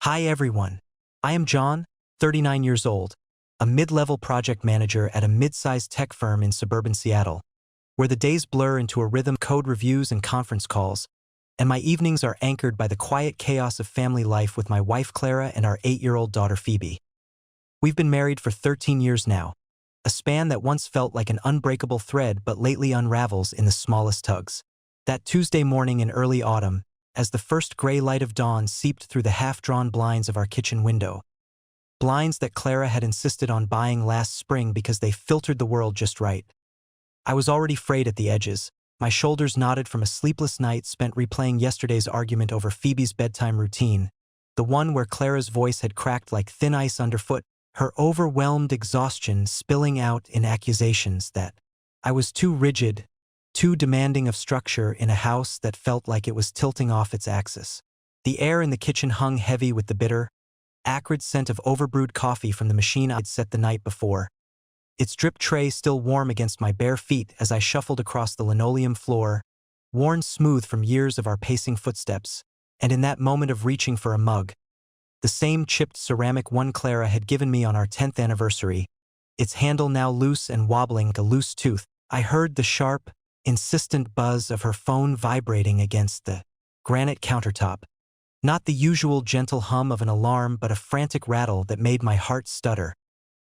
Hi everyone. I am John, 39 years old, a mid-level project manager at a mid-sized tech firm in suburban Seattle, where the days blur into a rhythm of code reviews and conference calls, and my evenings are anchored by the quiet chaos of family life with my wife Clara and our 8-year-old daughter Phoebe. We've been married for 13 years now, a span that once felt like an unbreakable thread but lately unravels in the smallest tugs. That Tuesday morning in early autumn, as the first gray light of dawn seeped through the half-drawn blinds of our kitchen window. Blinds that Clara had insisted on buying last spring because they filtered the world just right. I was already frayed at the edges, my shoulders knotted from a sleepless night spent replaying yesterday's argument over Phoebe's bedtime routine, the one where Clara's voice had cracked like thin ice underfoot, her overwhelmed exhaustion spilling out in accusations that I was too rigid, too demanding of structure in a house that felt like it was tilting off its axis. The air in the kitchen hung heavy with the bitter, acrid scent of overbrewed coffee from the machine I'd set the night before, its drip tray still warm against my bare feet as I shuffled across the linoleum floor, worn smooth from years of our pacing footsteps, and in that moment of reaching for a mug, the same chipped ceramic one Clara had given me on our 10th anniversary, its handle now loose and wobbling like a loose tooth, I heard the sharp, insistent buzz of her phone vibrating against the granite countertop. Not the usual gentle hum of an alarm, but a frantic rattle that made my heart stutter,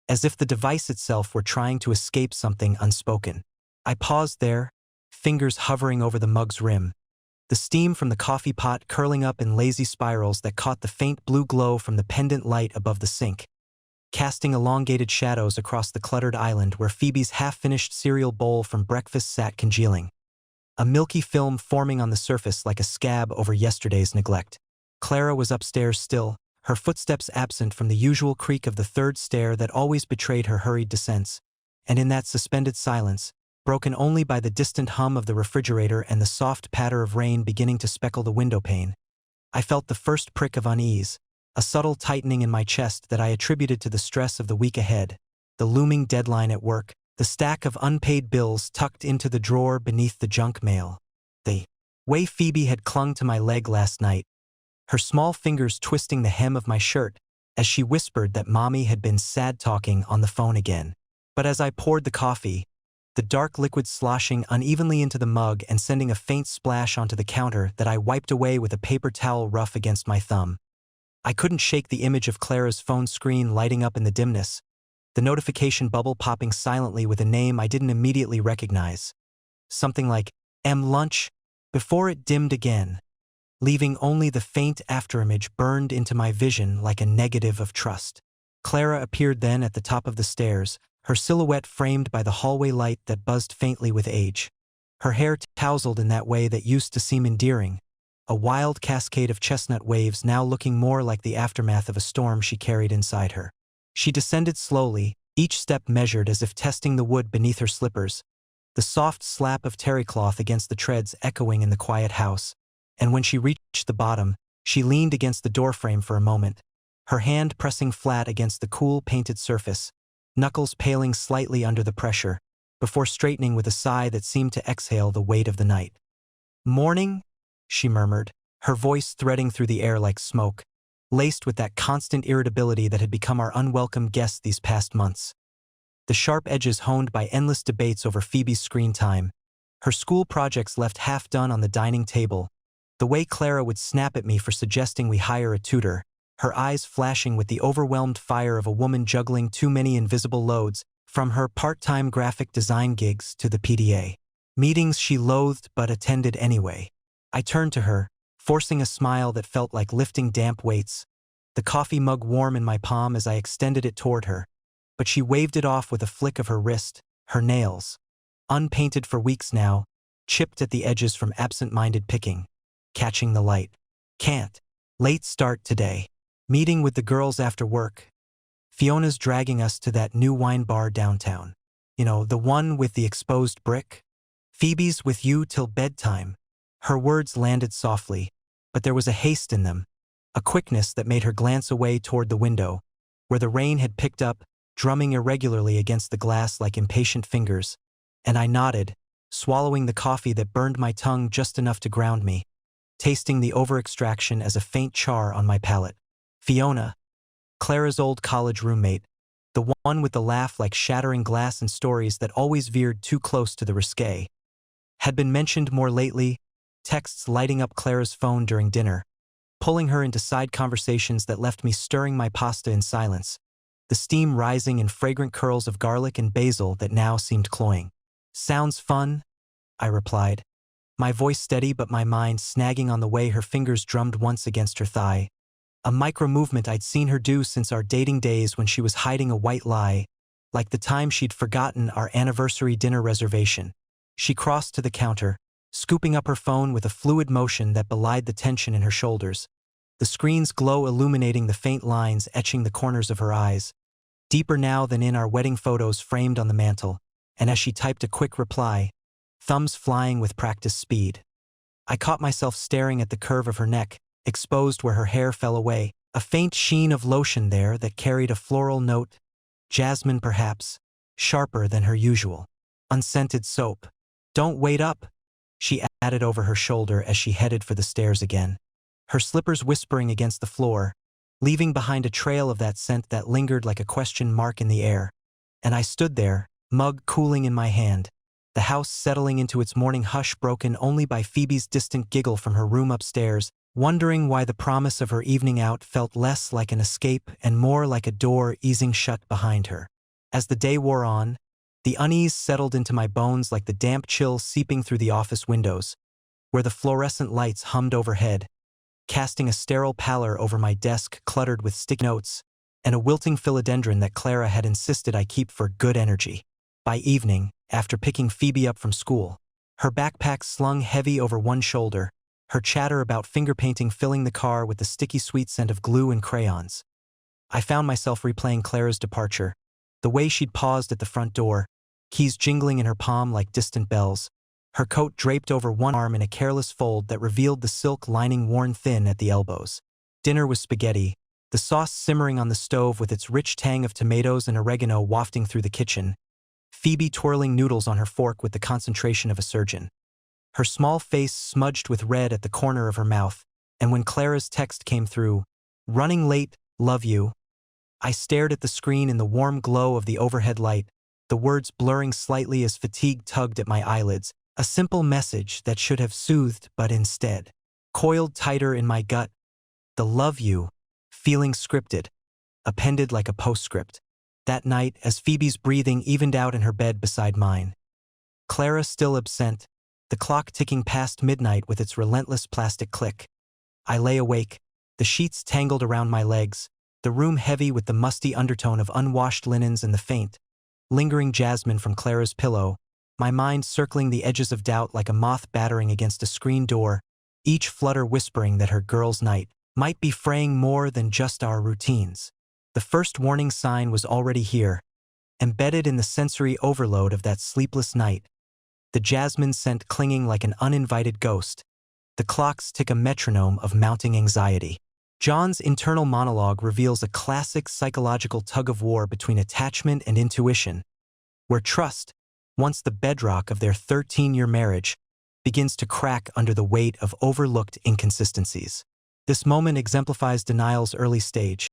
as if the device itself were trying to escape something unspoken. I paused there, fingers hovering over the mug's rim, the steam from the coffee pot curling up in lazy spirals that caught the faint blue glow from the pendant light above the sink, casting elongated shadows across the cluttered island where Phoebe's half-finished cereal bowl from breakfast sat congealing, a milky film forming on the surface like a scab over yesterday's neglect. Clara was upstairs still, her footsteps absent from the usual creak of the third stair that always betrayed her hurried descents, and in that suspended silence, broken only by the distant hum of the refrigerator and the soft patter of rain beginning to speckle the window pane, I felt the first prick of unease, a subtle tightening in my chest that I attributed to the stress of the week ahead, the looming deadline at work, the stack of unpaid bills tucked into the drawer beneath the junk mail, the way Phoebe had clung to my leg last night, her small fingers twisting the hem of my shirt as she whispered that Mommy had been sad-talking on the phone again. But as I poured the coffee, the dark liquid sloshing unevenly into the mug and sending a faint splash onto the counter that I wiped away with a paper towel rough against my thumb, I couldn't shake the image of Clara's phone screen lighting up in the dimness, the notification bubble popping silently with a name I didn't immediately recognize. Something like, lunch, before it dimmed again, leaving only the faint afterimage burned into my vision like a negative of trust. Clara appeared then at the top of the stairs, her silhouette framed by the hallway light that buzzed faintly with age. Her hair tousled in that way that used to seem endearing, a wild cascade of chestnut waves now looking more like the aftermath of a storm she carried inside her. She descended slowly, each step measured as if testing the wood beneath her slippers, the soft slap of terry cloth against the treads echoing in the quiet house, and when she reached the bottom, she leaned against the doorframe for a moment, her hand pressing flat against the cool painted surface, knuckles paling slightly under the pressure, before straightening with a sigh that seemed to exhale the weight of the night. "Morning?" she murmured, her voice threading through the air like smoke, laced with that constant irritability that had become our unwelcome guest these past months. The sharp edges honed by endless debates over Phoebe's screen time, her school projects left half done on the dining table, the way Clara would snap at me for suggesting we hire a tutor, her eyes flashing with the overwhelmed fire of a woman juggling too many invisible loads, from her part-time graphic design gigs to the PDA meetings she loathed but attended anyway. I turned to her, forcing a smile that felt like lifting damp weights, the coffee mug warm in my palm as I extended it toward her, but she waved it off with a flick of her wrist, her nails, unpainted for weeks now, chipped at the edges from absent-minded picking, catching the light. "Can't. Late start today. Meeting with the girls after work. Fiona's dragging us to that new wine bar downtown. You know, the one with the exposed brick? Phoebe's with you till bedtime." Her words landed softly, but there was a haste in them, a quickness that made her glance away toward the window, where the rain had picked up, drumming irregularly against the glass like impatient fingers, and I nodded, swallowing the coffee that burned my tongue just enough to ground me, tasting the over-extraction as a faint char on my palate. Fiona, Clara's old college roommate, the one with the laugh like shattering glass and stories that always veered too close to the risque, had been mentioned more lately, texts lighting up Clara's phone during dinner, pulling her into side conversations that left me stirring my pasta in silence, the steam rising in fragrant curls of garlic and basil that now seemed cloying. "Sounds fun," I replied, my voice steady but my mind snagging on the way her fingers drummed once against her thigh, a micro-movement I'd seen her do since our dating days when she was hiding a white lie, like the time she'd forgotten our anniversary dinner reservation. She crossed to the counter, scooping up her phone with a fluid motion that belied the tension in her shoulders, the screen's glow illuminating the faint lines etching the corners of her eyes, deeper now than in our wedding photos framed on the mantel, and as she typed a quick reply, thumbs flying with practiced speed, I caught myself staring at the curve of her neck, exposed where her hair fell away, a faint sheen of lotion there that carried a floral note, jasmine perhaps, sharper than her usual. Unscented soap. "Don't wait up," she added over her shoulder as she headed for the stairs again, her slippers whispering against the floor, leaving behind a trail of that scent that lingered like a question mark in the air. And I stood there, mug cooling in my hand, the house settling into its morning hush broken only by Phoebe's distant giggle from her room upstairs, wondering why the promise of her evening out felt less like an escape and more like a door easing shut behind her. As the day wore on, the unease settled into my bones like the damp chill seeping through the office windows, where the fluorescent lights hummed overhead, casting a sterile pallor over my desk cluttered with sticky notes and a wilting philodendron that Clara had insisted I keep for good energy. By evening, after picking Phoebe up from school, her backpack slung heavy over one shoulder, her chatter about finger painting filling the car with the sticky sweet scent of glue and crayons, I found myself replaying Clara's departure, the way she'd paused at the front door, keys jingling in her palm like distant bells, her coat draped over one arm in a careless fold that revealed the silk lining worn thin at the elbows. Dinner was spaghetti, the sauce simmering on the stove with its rich tang of tomatoes and oregano wafting through the kitchen, Phoebe twirling noodles on her fork with the concentration of a surgeon, her small face smudged with red at the corner of her mouth, and when Clara's text came through, "Running late, love you," I stared at the screen in the warm glow of the overhead light, the words blurring slightly as fatigue tugged at my eyelids, a simple message that should have soothed but instead coiled tighter in my gut, the "love you," feeling scripted, appended like a postscript. That night, as Phoebe's breathing evened out in her bed beside mine, Clara still absent, the clock ticking past midnight with its relentless plastic click, I lay awake, the sheets tangled around my legs, the room heavy with the musty undertone of unwashed linens and the faint, lingering jasmine from Clara's pillow, my mind circling the edges of doubt like a moth battering against a screen door, each flutter whispering that her girls' night might be fraying more than just our routines. The first warning sign was already here, embedded in the sensory overload of that sleepless night, the jasmine scent clinging like an uninvited ghost, the clocks tick a metronome of mounting anxiety. John's internal monologue reveals a classic psychological tug-of-war between attachment and intuition, where trust, once the bedrock of their 13-year marriage, begins to crack under the weight of overlooked inconsistencies. This moment exemplifies denial's early stage,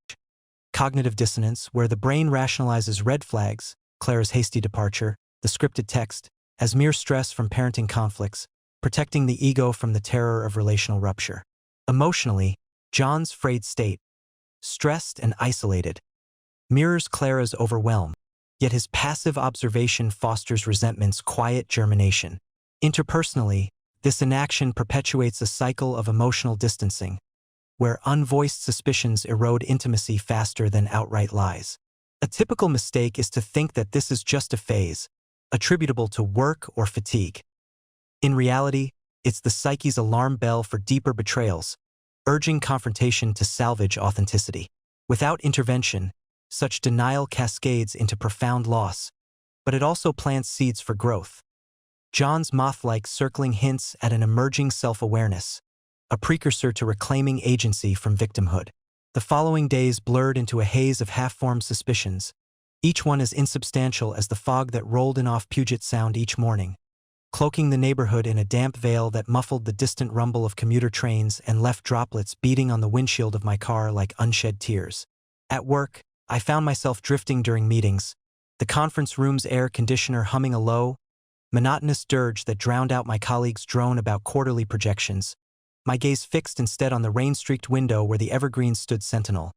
cognitive dissonance, where the brain rationalizes red flags, Clara's hasty departure, the scripted text, as mere stress from parenting conflicts, protecting the ego from the terror of relational rupture. Emotionally, John's frayed state, stressed and isolated, mirrors Clara's overwhelm, yet his passive observation fosters resentment's quiet germination. Interpersonally, this inaction perpetuates a cycle of emotional distancing, where unvoiced suspicions erode intimacy faster than outright lies. A typical mistake is to think that this is just a phase, attributable to work or fatigue. In reality, it's the psyche's alarm bell for deeper betrayals, urging confrontation to salvage authenticity. Without intervention, such denial cascades into profound loss, but it also plants seeds for growth. John's moth-like circling hints at an emerging self-awareness, a precursor to reclaiming agency from victimhood. The following days blurred into a haze of half-formed suspicions, each one as insubstantial as the fog that rolled in off Puget Sound each morning. cloaking the neighborhood in a damp veil that muffled the distant rumble of commuter trains and left droplets beating on the windshield of my car like unshed tears. At work, I found myself drifting during meetings, the conference room's air conditioner humming a low, monotonous dirge that drowned out my colleagues' drone about quarterly projections, my gaze fixed instead on the rain-streaked window where the evergreens stood sentinel,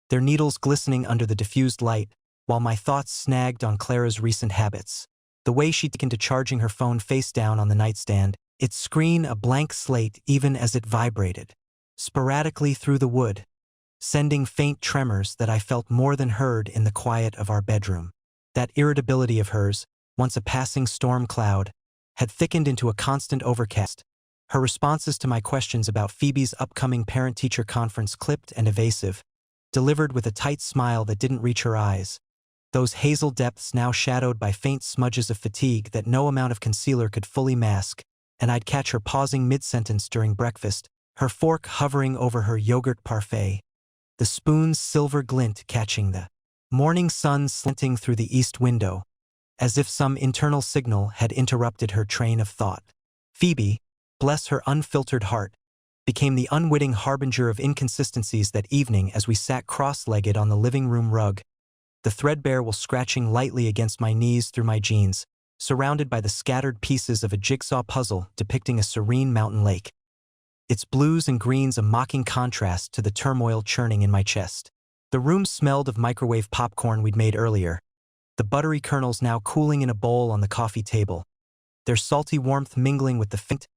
their needles glistening under the diffused light, while my thoughts snagged on Clara's recent habits. The way she'd taken to charging her phone face down on the nightstand, its screen a blank slate even as it vibrated, sporadically through the wood, sending faint tremors that I felt more than heard in the quiet of our bedroom. That irritability of hers, once a passing storm cloud, had thickened into a constant overcast. Her responses to my questions about Phoebe's upcoming parent-teacher conference clipped and evasive, delivered with a tight smile that didn't reach her eyes, those hazel depths now shadowed by faint smudges of fatigue that no amount of concealer could fully mask, and I'd catch her pausing mid-sentence during breakfast, her fork hovering over her yogurt parfait, the spoon's silver glint catching the morning sun slanting through the east window, as if some internal signal had interrupted her train of thought. Phoebe, bless her unfiltered heart, became the unwitting harbinger of inconsistencies that evening as we sat cross-legged on the living room rug, the threadbare wool scratching lightly against my knees through my jeans, surrounded by the scattered pieces of a jigsaw puzzle depicting a serene mountain lake, its blues and greens a mocking contrast to the turmoil churning in my chest. The room smelled of microwave popcorn we'd made earlier, the buttery kernels now cooling in a bowl on the coffee table, their salty warmth mingling with the faint,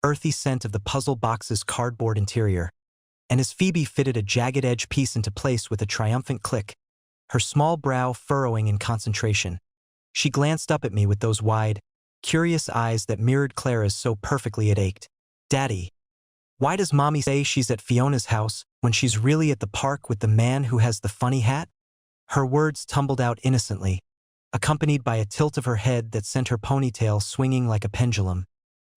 earthy scent of the puzzle box's cardboard interior. And as Phoebe fitted a jagged edge piece into place with a triumphant click, her small brow furrowing in concentration, she glanced up at me with those wide, curious eyes that mirrored Clara's so perfectly it ached. "Daddy, why does Mommy say she's at Fiona's house when she's really at the park with the man who has the funny hat?" Her words tumbled out innocently, accompanied by a tilt of her head that sent her ponytail swinging like a pendulum,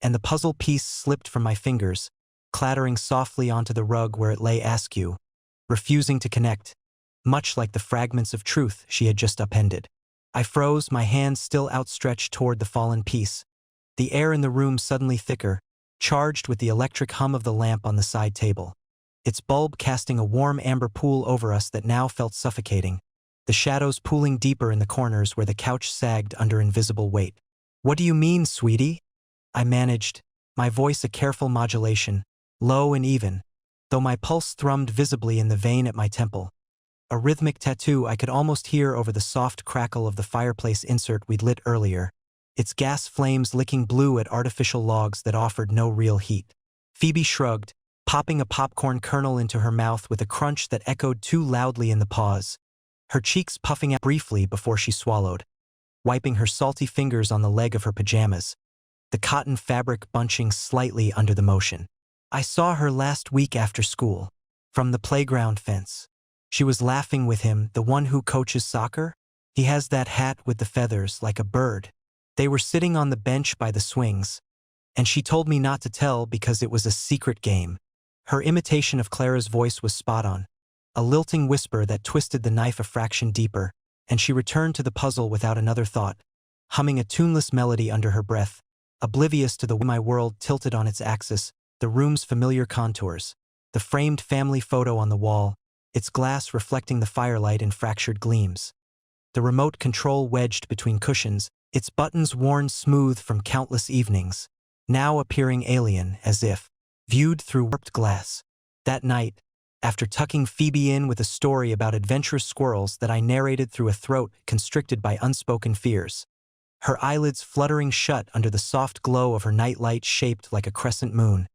and the puzzle piece slipped from my fingers, clattering softly onto the rug where it lay askew, refusing to connect, much like the fragments of truth she had just upended. I froze, my hand still outstretched toward the fallen piece, the air in the room suddenly thicker, charged with the electric hum of the lamp on the side table, its bulb casting a warm amber pool over us that now felt suffocating, the shadows pooling deeper in the corners where the couch sagged under invisible weight. "What do you mean, sweetie?" I managed, my voice a careful modulation, low and even, though my pulse thrummed visibly in the vein at my temple. A rhythmic tattoo I could almost hear over the soft crackle of the fireplace insert we'd lit earlier, its gas flames licking blue at artificial logs that offered no real heat. Phoebe shrugged, popping a popcorn kernel into her mouth with a crunch that echoed too loudly in the pause, her cheeks puffing out briefly before she swallowed, wiping her salty fingers on the leg of her pajamas, the cotton fabric bunching slightly under the motion. "I saw her last week after school, from the playground fence. She was laughing with him, the one who coaches soccer. He has that hat with the feathers like a bird. They were sitting on the bench by the swings, and she told me not to tell because it was a secret game." Her imitation of Clara's voice was spot on, a lilting whisper that twisted the knife a fraction deeper, and she returned to the puzzle without another thought, humming a tuneless melody under her breath, oblivious to the way my world tilted on its axis, the room's familiar contours, the framed family photo on the wall, its glass reflecting the firelight in fractured gleams, the remote control wedged between cushions, its buttons worn smooth from countless evenings, now appearing alien as if viewed through warped glass. That night, after tucking Phoebe in with a story about adventurous squirrels that I narrated through a throat constricted by unspoken fears, her eyelids fluttering shut under the soft glow of her nightlight shaped like a crescent moon,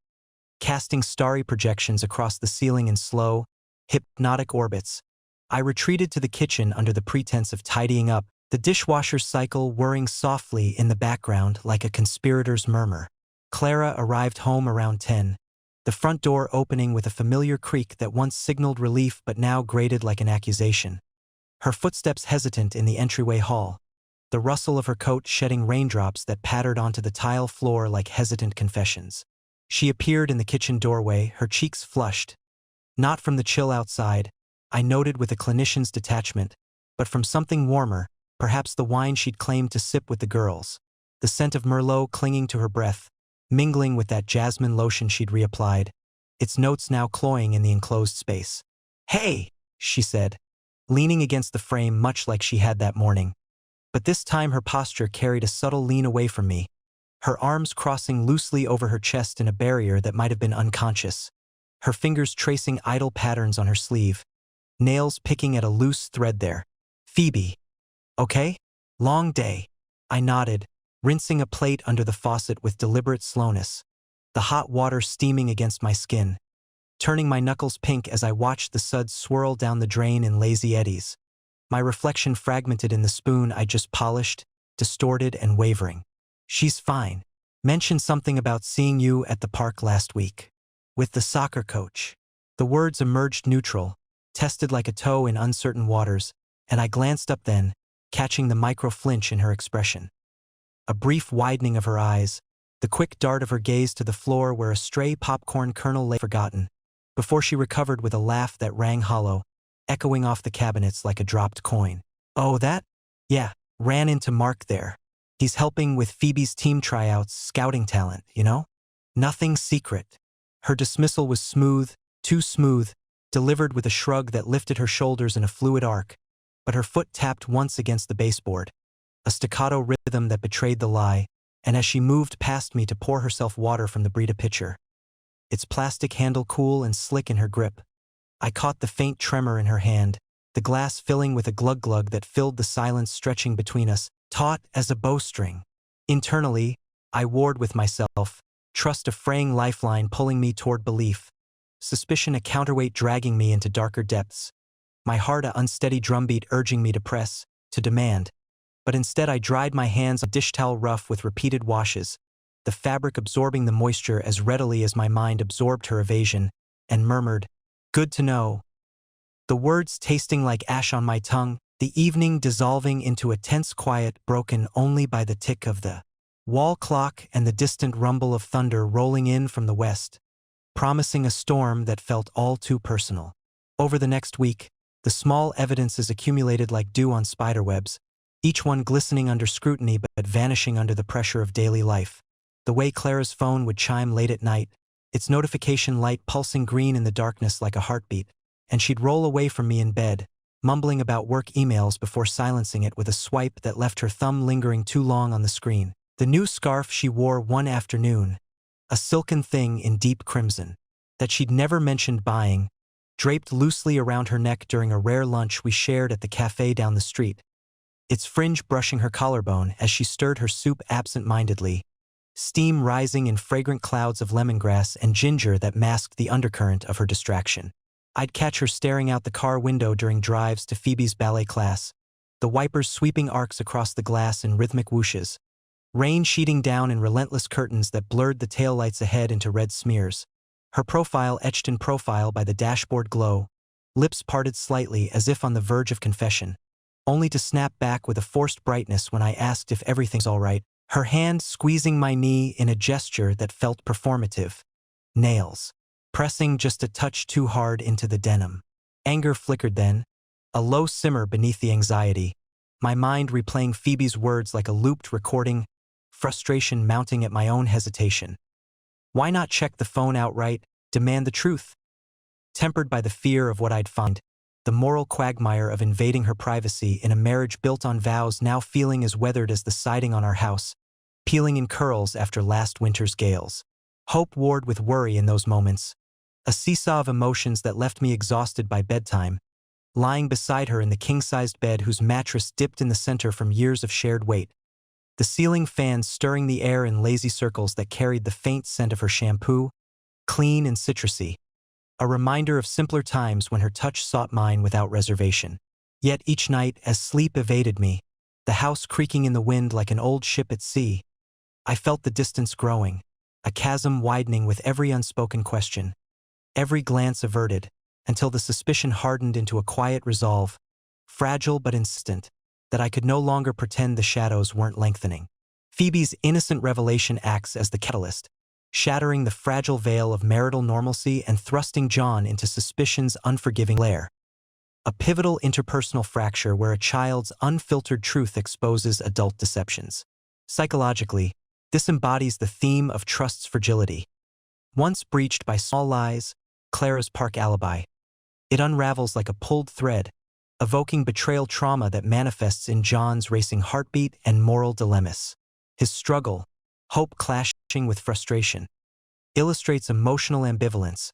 casting starry projections across the ceiling in slow, hypnotic orbits, I retreated to the kitchen under the pretense of tidying up, the dishwasher cycle whirring softly in the background like a conspirator's murmur. Clara arrived home around 10, the front door opening with a familiar creak that once signaled relief but now grated like an accusation. Her footsteps hesitant in the entryway hall, the rustle of her coat shedding raindrops that pattered onto the tile floor like hesitant confessions. She appeared in the kitchen doorway, her cheeks flushed, not from the chill outside, I noted with a clinician's detachment, but from something warmer, perhaps the wine she'd claimed to sip with the girls. the scent of Merlot clinging to her breath, mingling with that jasmine lotion she'd reapplied, its notes now cloying in the enclosed space. "Hey!" she said, leaning against the frame much like she had that morning. But this time her posture carried a subtle lean away from me, her arms crossing loosely over her chest in a barrier that might have been unconscious, her fingers tracing idle patterns on her sleeve, nails picking at a loose thread there. "Phoebe. Okay? Long day." I nodded, rinsing a plate under the faucet with deliberate slowness, the hot water steaming against my skin, turning my knuckles pink as I watched the suds swirl down the drain in lazy eddies, my reflection fragmented in the spoon I just polished, distorted and wavering. "She's fine. Mentioned something about seeing you at the park last week. With the soccer coach." The words emerged neutral, tested like a toe in uncertain waters, and I glanced up then, catching the micro-flinch in her expression. A brief widening of her eyes, the quick dart of her gaze to the floor where a stray popcorn kernel lay forgotten, before she recovered with a laugh that rang hollow, echoing off the cabinets like a dropped coin. "Oh, that? Yeah, ran into Mark there. He's helping with Phoebe's team tryouts, scouting talent, you know? Nothing secret." Her dismissal was smooth, too smooth, delivered with a shrug that lifted her shoulders in a fluid arc, but her foot tapped once against the baseboard, a staccato rhythm that betrayed the lie, and as she moved past me to pour herself water from the Brita pitcher, its plastic handle cool and slick in her grip, I caught the faint tremor in her hand, the glass filling with a glug-glug that filled the silence stretching between us, taut as a bowstring. Internally, I warred with myself, trust a fraying lifeline pulling me toward belief, suspicion a counterweight dragging me into darker depths, my heart a unsteady drumbeat urging me to press, to demand. But instead I dried my hands on a dish towel rough with repeated washes, the fabric absorbing the moisture as readily as my mind absorbed her evasion, and murmured, "Good to know." The words tasting like ash on my tongue, the evening dissolving into a tense quiet broken only by the tick of the wall clock and the distant rumble of thunder rolling in from the west, promising a storm that felt all too personal. Over the next week, the small evidences accumulated like dew on spiderwebs, each one glistening under scrutiny but vanishing under the pressure of daily life. The way Clara's phone would chime late at night, its notification light pulsing green in the darkness like a heartbeat, and she'd roll away from me in bed, mumbling about work emails before silencing it with a swipe that left her thumb lingering too long on the screen. The new scarf she wore one afternoon, a silken thing in deep crimson, that she'd never mentioned buying, draped loosely around her neck during a rare lunch we shared at the cafe down the street, its fringe brushing her collarbone as she stirred her soup absent-mindedly, steam rising in fragrant clouds of lemongrass and ginger that masked the undercurrent of her distraction. I'd catch her staring out the car window during drives to Phoebe's ballet class, the wipers sweeping arcs across the glass in rhythmic whooshes, rain sheeting down in relentless curtains that blurred the taillights ahead into red smears, her profile etched in profile by the dashboard glow, lips parted slightly as if on the verge of confession, only to snap back with a forced brightness when I asked if everything's all right, her hand squeezing my knee in a gesture that felt performative. Nails, pressing just a touch too hard into the denim. Anger flickered then, a low simmer beneath the anxiety, my mind replaying Phoebe's words like a looped recording, frustration mounting at my own hesitation. Why not check the phone outright, demand the truth? Tempered by the fear of what I'd find, the moral quagmire of invading her privacy in a marriage built on vows now feeling as weathered as the siding on our house, peeling in curls after last winter's gales. Hope warred with worry in those moments, a seesaw of emotions that left me exhausted by bedtime, lying beside her in the king-sized bed whose mattress dipped in the center from years of shared weight, the ceiling fan stirring the air in lazy circles that carried the faint scent of her shampoo, clean and citrusy, a reminder of simpler times when her touch sought mine without reservation. Yet each night, as sleep evaded me, the house creaking in the wind like an old ship at sea, I felt the distance growing, a chasm widening with every unspoken question, every glance averted, until the suspicion hardened into a quiet resolve, fragile but insistent, that I could no longer pretend the shadows weren't lengthening. Phoebe's innocent revelation acts as the catalyst, shattering the fragile veil of marital normalcy and thrusting John into suspicion's unforgiving lair. A pivotal interpersonal fracture where a child's unfiltered truth exposes adult deceptions. Psychologically, this embodies the theme of trust's fragility. Once breached by small lies, Clara's park alibi, it unravels like a pulled thread, evoking betrayal trauma that manifests in John's racing heartbeat and moral dilemmas. His struggle, hope clashing with frustration, illustrates emotional ambivalence,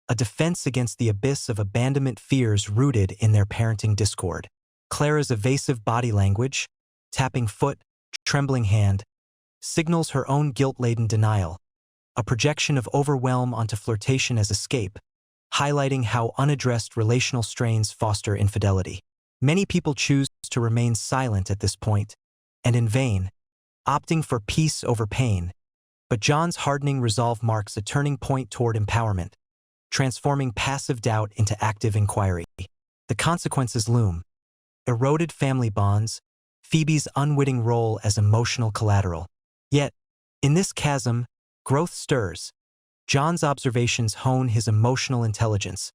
a defense against the abyss of abandonment fears rooted in their parenting discord. Clara's evasive body language, tapping foot, trembling hand, signals her own guilt-laden denial, a projection of overwhelm onto flirtation as escape, highlighting how unaddressed relational strains foster infidelity. Many people choose to remain silent at this point, and in vain, opting for peace over pain. But John's hardening resolve marks a turning point toward empowerment, transforming passive doubt into active inquiry. The consequences loom: eroded family bonds, Phoebe's unwitting role as emotional collateral. Yet, in this chasm, growth stirs. John's observations hone his emotional intelligence,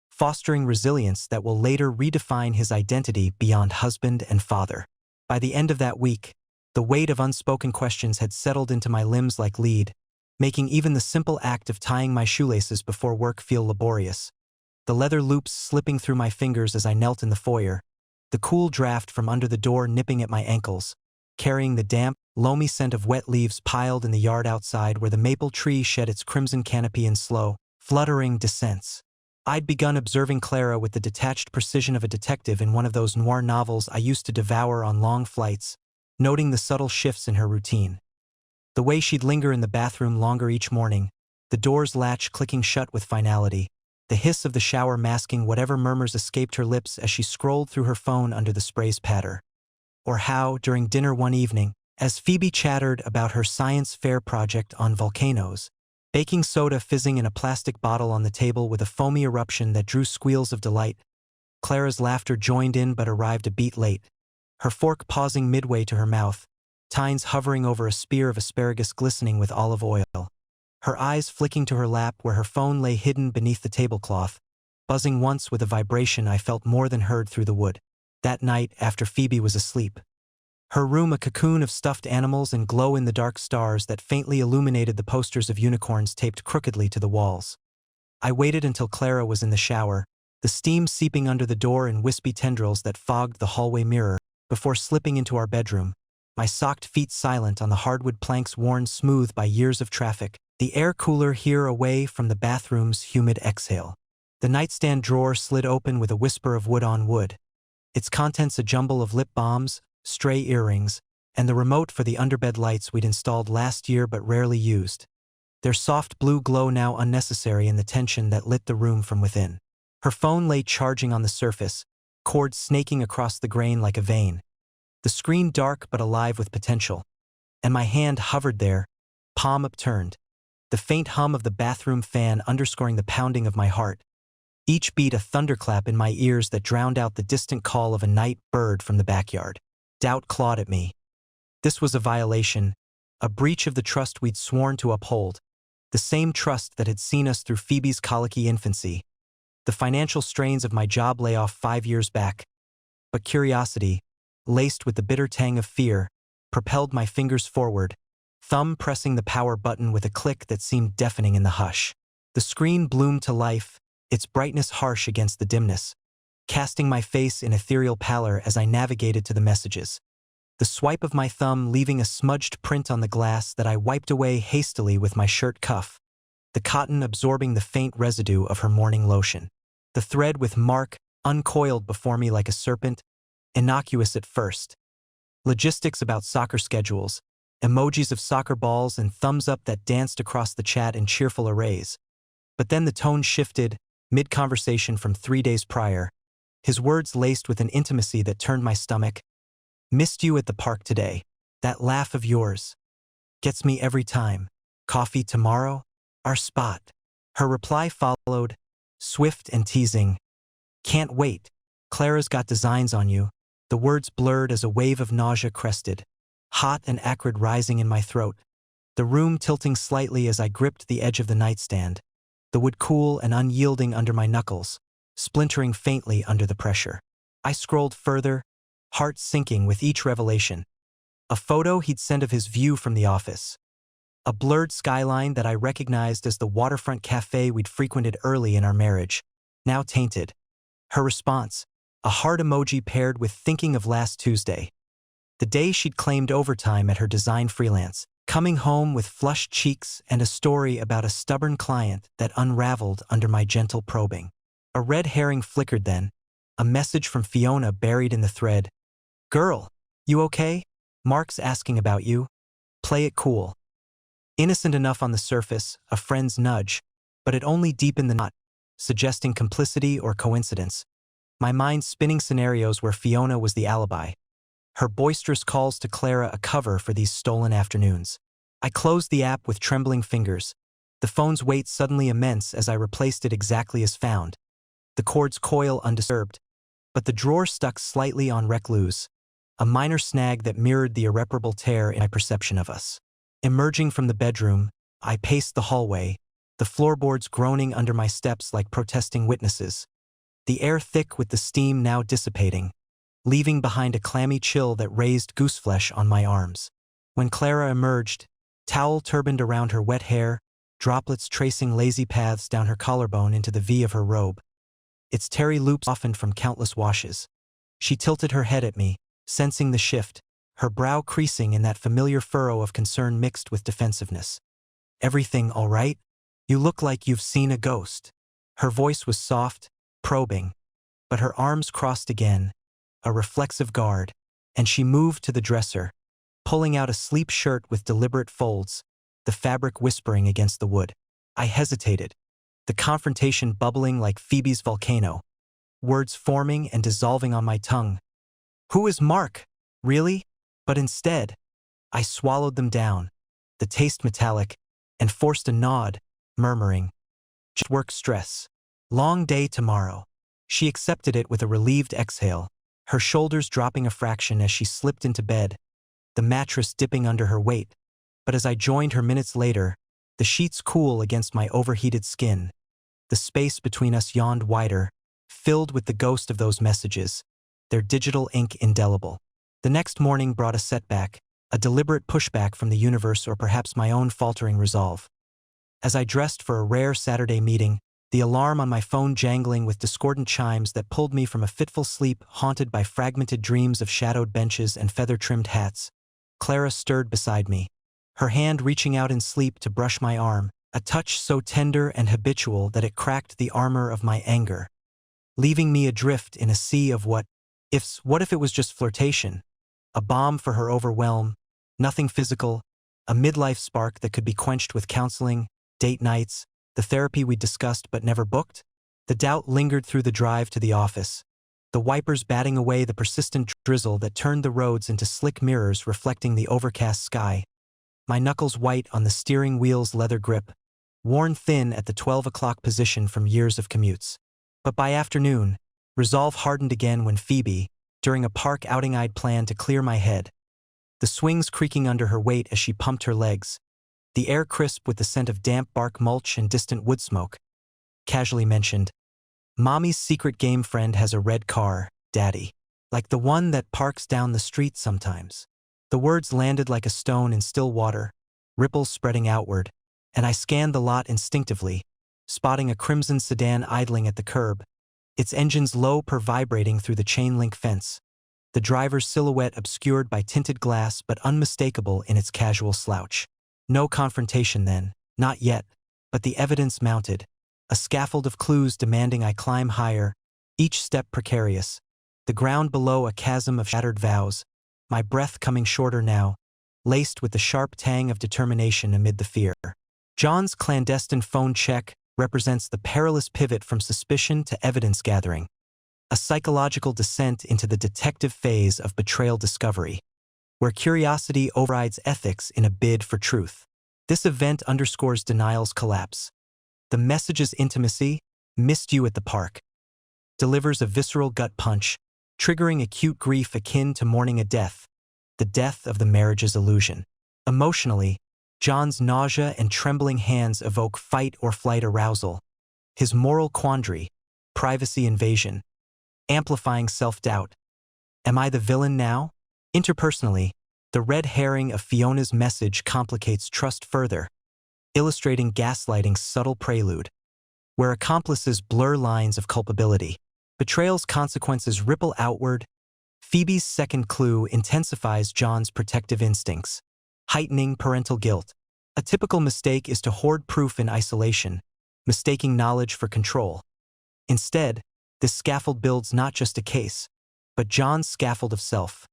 fostering resilience that will later redefine his identity beyond husband and father. By the end of that week, the weight of unspoken questions had settled into my limbs like lead, making even the simple act of tying my shoelaces before work feel laborious. The leather loops slipping through my fingers as I knelt in the foyer, the cool draft from under the door nipping at my ankles, carrying the damp, loamy scent of wet leaves piled in the yard outside where the maple tree shed its crimson canopy in slow, fluttering descents. I'd begun observing Clara with the detached precision of a detective in one of those noir novels I used to devour on long flights, noting the subtle shifts in her routine. The way she'd linger in the bathroom longer each morning, the door's latch clicking shut with finality, the hiss of the shower masking whatever murmurs escaped her lips as she scrolled through her phone under the spray's patter. Or how, during dinner one evening, as Phoebe chattered about her science fair project on volcanoes, baking soda fizzing in a plastic bottle on the table with a foamy eruption that drew squeals of delight, Clara's laughter joined in but arrived a beat late, her fork pausing midway to her mouth, tines hovering over a spear of asparagus glistening with olive oil, her eyes flicking to her lap where her phone lay hidden beneath the tablecloth, buzzing once with a vibration I felt more than heard through the wood. That night, after Phoebe was asleep, her room a cocoon of stuffed animals and glow-in-the-dark stars that faintly illuminated the posters of unicorns taped crookedly to the walls. I waited until Clara was in the shower, the steam seeping under the door in wispy tendrils that fogged the hallway mirror, before slipping into our bedroom, my socked feet silent on the hardwood planks worn smooth by years of traffic, the air cooler here away from the bathroom's humid exhale. The nightstand drawer slid open with a whisper of wood on wood, its contents a jumble of lip balms, stray earrings, and the remote for the underbed lights we'd installed last year but rarely used, their soft blue glow now unnecessary in the tension that lit the room from within. Her phone lay charging on the surface, cords snaking across the grain like a vein, the screen dark but alive with potential, and my hand hovered there, palm upturned, the faint hum of the bathroom fan underscoring the pounding of my heart, each beat a thunderclap in my ears that drowned out the distant call of a night bird from the backyard. Doubt clawed at me. This was a violation, a breach of the trust we'd sworn to uphold, the same trust that had seen us through Phoebe's colicky infancy, the financial strains of my job layoff 5 years back. But curiosity, laced with the bitter tang of fear, propelled my fingers forward, thumb pressing the power button with a click that seemed deafening in the hush. The screen bloomed to life, its brightness harsh against the dimness, casting my face in ethereal pallor as I navigated to the messages. The swipe of my thumb leaving a smudged print on the glass that I wiped away hastily with my shirt cuff, the cotton absorbing the faint residue of her morning lotion. The thread with Mark uncoiled before me like a serpent, innocuous at first. Logistics about soccer schedules, emojis of soccer balls and thumbs up that danced across the chat in cheerful arrays. But then the tone shifted, mid-conversation from 3 days prior, his words laced with an intimacy that turned my stomach. Missed you at the park today. That laugh of yours gets me every time. Coffee tomorrow? Our spot. Her reply followed, swift and teasing. Can't wait. Clara's got designs on you. The words blurred as a wave of nausea crested, hot and acrid rising in my throat, the room tilting slightly as I gripped the edge of the nightstand, the wood cool and unyielding under my knuckles, splintering faintly under the pressure. I scrolled further, heart sinking with each revelation. A photo he'd sent of his view from the office. A blurred skyline that I recognized as the waterfront cafe we'd frequented early in our marriage, now tainted. Her response, a heart emoji paired with thinking of last Tuesday. The day she'd claimed overtime at her design freelance, coming home with flushed cheeks and a story about a stubborn client that unraveled under my gentle probing. A red herring flickered then, a message from Fiona buried in the thread. "Girl, you okay? Mark's asking about you. Play it cool." Innocent enough on the surface, a friend's nudge, but it only deepened the knot, suggesting complicity or coincidence. My mind spinning scenarios where Fiona was the alibi. Her boisterous calls to Clara a cover for these stolen afternoons. I closed the app with trembling fingers, the phone's weight suddenly immense as I replaced it exactly as found. The cord's coil undisturbed, but the drawer stuck slightly on recluse, a minor snag that mirrored the irreparable tear in my perception of us. Emerging from the bedroom, I paced the hallway, the floorboards groaning under my steps like protesting witnesses, the air thick with the steam now dissipating, leaving behind a clammy chill that raised gooseflesh on my arms. When Clara emerged, towel turbaned around her wet hair, droplets tracing lazy paths down her collarbone into the V of her robe. Its terry loops softened from countless washes. She tilted her head at me, sensing the shift, her brow creasing in that familiar furrow of concern mixed with defensiveness. "Everything all right? You look like you've seen a ghost." Her voice was soft, probing, but her arms crossed again, a reflexive guard, and she moved to the dresser, pulling out a sleep shirt with deliberate folds, the fabric whispering against the wood. I hesitated, the confrontation bubbling like Phoebe's volcano, words forming and dissolving on my tongue. "Who is Mark? Really?" But instead, I swallowed them down, the taste metallic, and forced a nod, murmuring, "Just work stress. Long day tomorrow." She accepted it with a relieved exhale, her shoulders dropping a fraction as she slipped into bed, the mattress dipping under her weight. But as I joined her minutes later, the sheets cool against my overheated skin, the space between us yawned wider, filled with the ghost of those messages, their digital ink indelible. The next morning brought a setback, a deliberate pushback from the universe or perhaps my own faltering resolve. As I dressed for a rare Saturday meeting, the alarm on my phone jangling with discordant chimes that pulled me from a fitful sleep haunted by fragmented dreams of shadowed benches and feather-trimmed hats. Clara stirred beside me, her hand reaching out in sleep to brush my arm, a touch so tender and habitual that it cracked the armor of my anger, leaving me adrift in a sea of what-ifs. What if it was just flirtation? A balm for her overwhelm, nothing physical, a midlife spark that could be quenched with counseling, date nights, the therapy we discussed but never booked? The doubt lingered through the drive to the office, the wipers batting away the persistent drizzle that turned the roads into slick mirrors reflecting the overcast sky. My knuckles white on the steering wheel's leather grip, worn thin at the 12 o'clock position from years of commutes. But by afternoon, resolve hardened again when Phoebe, during a park outing I'd planned to clear my head, the swings creaking under her weight as she pumped her legs, the air crisp with the scent of damp bark mulch and distant wood smoke, casually mentioned, "Mommy's secret game friend has a red car, Daddy. Like the one that parks down the street sometimes." The words landed like a stone in still water, ripples spreading outward, and I scanned the lot instinctively, spotting a crimson sedan idling at the curb, its engines low vibrating through the chain-link fence, the driver's silhouette obscured by tinted glass but unmistakable in its casual slouch. No confrontation then, not yet, but the evidence mounted, a scaffold of clues demanding I climb higher, each step precarious, the ground below a chasm of shattered vows, my breath coming shorter now, laced with the sharp tang of determination amid the fear. John's clandestine phone check represents the perilous pivot from suspicion to evidence gathering, a psychological descent into the detective phase of betrayal discovery, where curiosity overrides ethics in a bid for truth. This event underscores denial's collapse. The message's intimacy, "Missed you at the park," delivers a visceral gut punch, triggering acute grief akin to mourning a death, the death of the marriage's illusion. Emotionally, John's nausea and trembling hands evoke fight-or-flight arousal, his moral quandary, privacy invasion, amplifying self-doubt. Am I the villain now? Interpersonally, The red herring of Fiona's message complicates trust further, illustrating gaslighting's subtle prelude, where accomplices blur lines of culpability. Betrayal's consequences ripple outward. Phoebe's second clue intensifies John's protective instincts, heightening parental guilt. A typical mistake is to hoard proof in isolation, mistaking knowledge for control. Instead, this scaffold builds not just a case, but John's scaffold of self,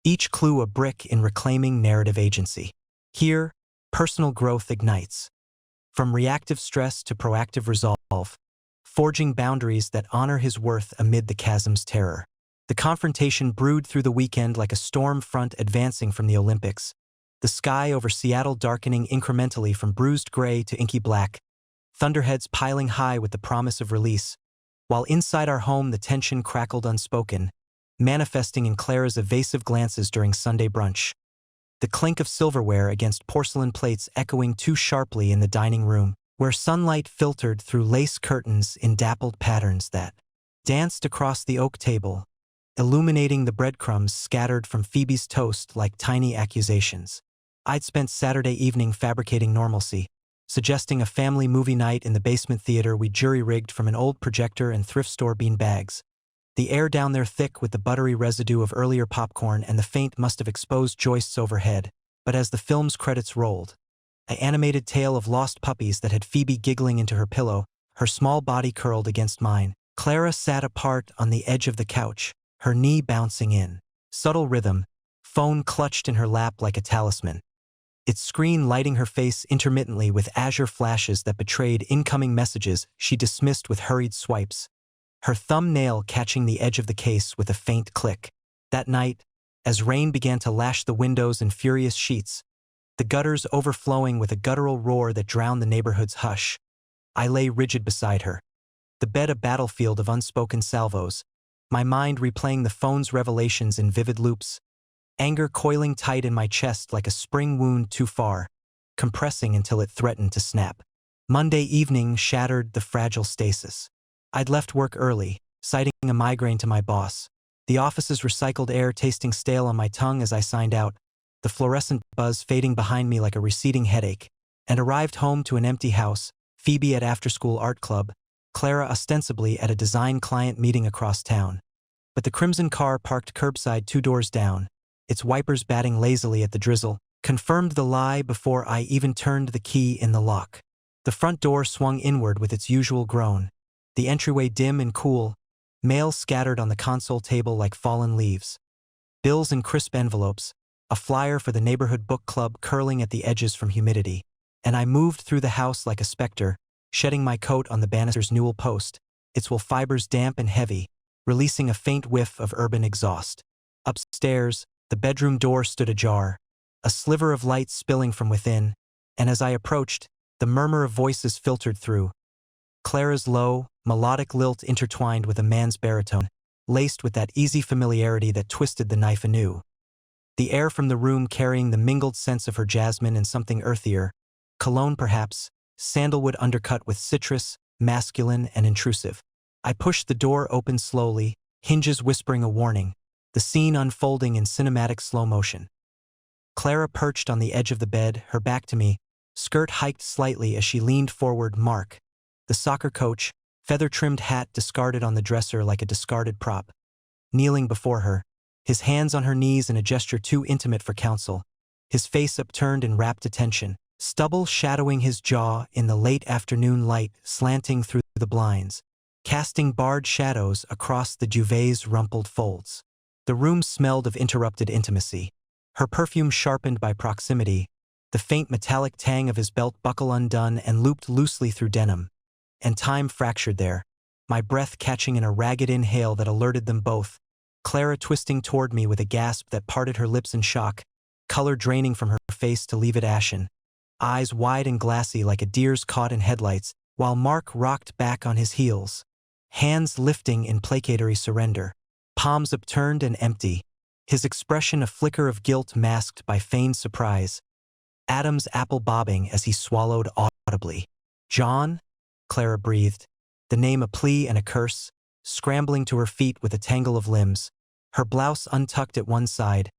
each clue a brick in reclaiming narrative agency. Here, personal growth ignites. From reactive stress to proactive resolve, forging boundaries that honor his worth amid the chasm's terror. The confrontation brewed through the weekend like a storm front advancing from the Olympics, the sky over Seattle darkening incrementally from bruised gray to inky black, thunderheads piling high with the promise of release, while inside our home the tension crackled unspoken, manifesting in Clara's evasive glances during Sunday brunch. The clink of silverware against porcelain plates echoing too sharply in the dining room, where sunlight filtered through lace curtains in dappled patterns that danced across the oak table, illuminating the breadcrumbs scattered from Phoebe's toast like tiny accusations. I'd spent Saturday evening fabricating normalcy, suggesting a family movie night in the basement theater we jury-rigged from an old projector and thrift store bean bags. The air down there thick with the buttery residue of earlier popcorn, and the faint must have exposed joists overhead. But as the film's credits rolled, an animated tale of lost puppies that had Phoebe giggling into her pillow, her small body curled against mine. Clara sat apart on the edge of the couch, her knee bouncing in subtle rhythm, phone clutched in her lap like a talisman, its screen lighting her face intermittently with azure flashes that betrayed incoming messages she dismissed with hurried swipes, her thumbnail catching the edge of the case with a faint click. That night, as rain began to lash the windows in furious sheets, the gutters overflowing with a guttural roar that drowned the neighborhood's hush, I lay rigid beside her, the bed a battlefield of unspoken salvos, my mind replaying the phone's revelations in vivid loops, anger coiling tight in my chest like a spring wound too far, compressing until it threatened to snap. Monday evening shattered the fragile stasis. I'd left work early, citing a migraine to my boss, the office's recycled air tasting stale on my tongue as I signed out, the fluorescent buzz fading behind me like a receding headache, and arrived home to an empty house, Phoebe at after-school art club, Clara ostensibly at a design client meeting across town. But the crimson car parked curbside 2 doors down, its wipers batting lazily at the drizzle, confirmed the lie before I even turned the key in the lock. The front door swung inward with its usual groan, the entryway dim and cool, mail scattered on the console table like fallen leaves, bills in crisp envelopes, a flyer for the neighborhood book club curling at the edges from humidity, and I moved through the house like a specter, shedding my coat on the banister's newel post, its wool fibers damp and heavy, releasing a faint whiff of urban exhaust. Upstairs, the bedroom door stood ajar, a sliver of light spilling from within, and as I approached, the murmur of voices filtered through. Clara's low, melodic lilt intertwined with a man's baritone, laced with that easy familiarity that twisted the knife anew. The air from the room carrying the mingled scents of her jasmine and something earthier, cologne perhaps, sandalwood undercut with citrus, masculine and intrusive. I pushed the door open slowly, hinges whispering a warning, the scene unfolding in cinematic slow motion. Clara perched on the edge of the bed, her back to me, skirt hiked slightly as she leaned forward. Mark, the soccer coach, feather-trimmed hat discarded on the dresser like a discarded prop, kneeling before her, his hands on her knees in a gesture too intimate for counsel, his face upturned in rapt attention, stubble shadowing his jaw in the late afternoon light slanting through the blinds, casting barred shadows across the duvet's rumpled folds. The room smelled of interrupted intimacy, her perfume sharpened by proximity, the faint metallic tang of his belt buckle undone and looped loosely through denim, and time fractured there, my breath catching in a ragged inhale that alerted them both, Clara twisting toward me with a gasp that parted her lips in shock, color draining from her face to leave it ashen, eyes wide and glassy like a deer's caught in headlights, while Mark rocked back on his heels, hands lifting in placatory surrender, palms upturned and empty, his expression a flicker of guilt masked by feigned surprise, Adam's apple bobbing as he swallowed audibly. "John?" Clara breathed, the name a plea and a curse, scrambling to her feet with a tangle of limbs, her blouse untucked at one side,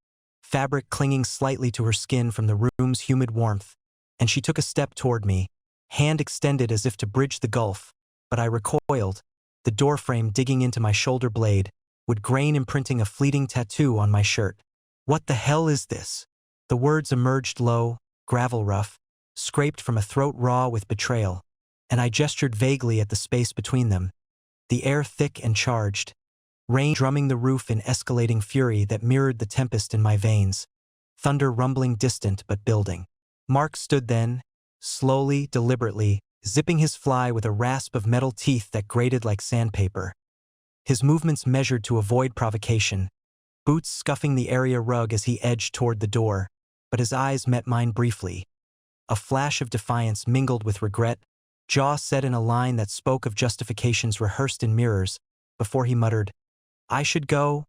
fabric clinging slightly to her skin from the room's humid warmth, and she took a step toward me, hand extended as if to bridge the gulf, but I recoiled, the doorframe digging into my shoulder blade, with grain imprinting a fleeting tattoo on my shirt. "What the hell is this?" The words emerged low, gravel rough, scraped from a throat raw with betrayal, and I gestured vaguely at the space between them, the air thick and charged, rain drumming the roof in escalating fury that mirrored the tempest in my veins, thunder rumbling distant but building. Mark stood then, slowly, deliberately, zipping his fly with a rasp of metal teeth that grated like sandpaper. His movements measured to avoid provocation, boots scuffing the area rug as he edged toward the door, but his eyes met mine briefly. A flash of defiance mingled with regret, jaw set in a line that spoke of justifications rehearsed in mirrors, before he muttered, "I should go,"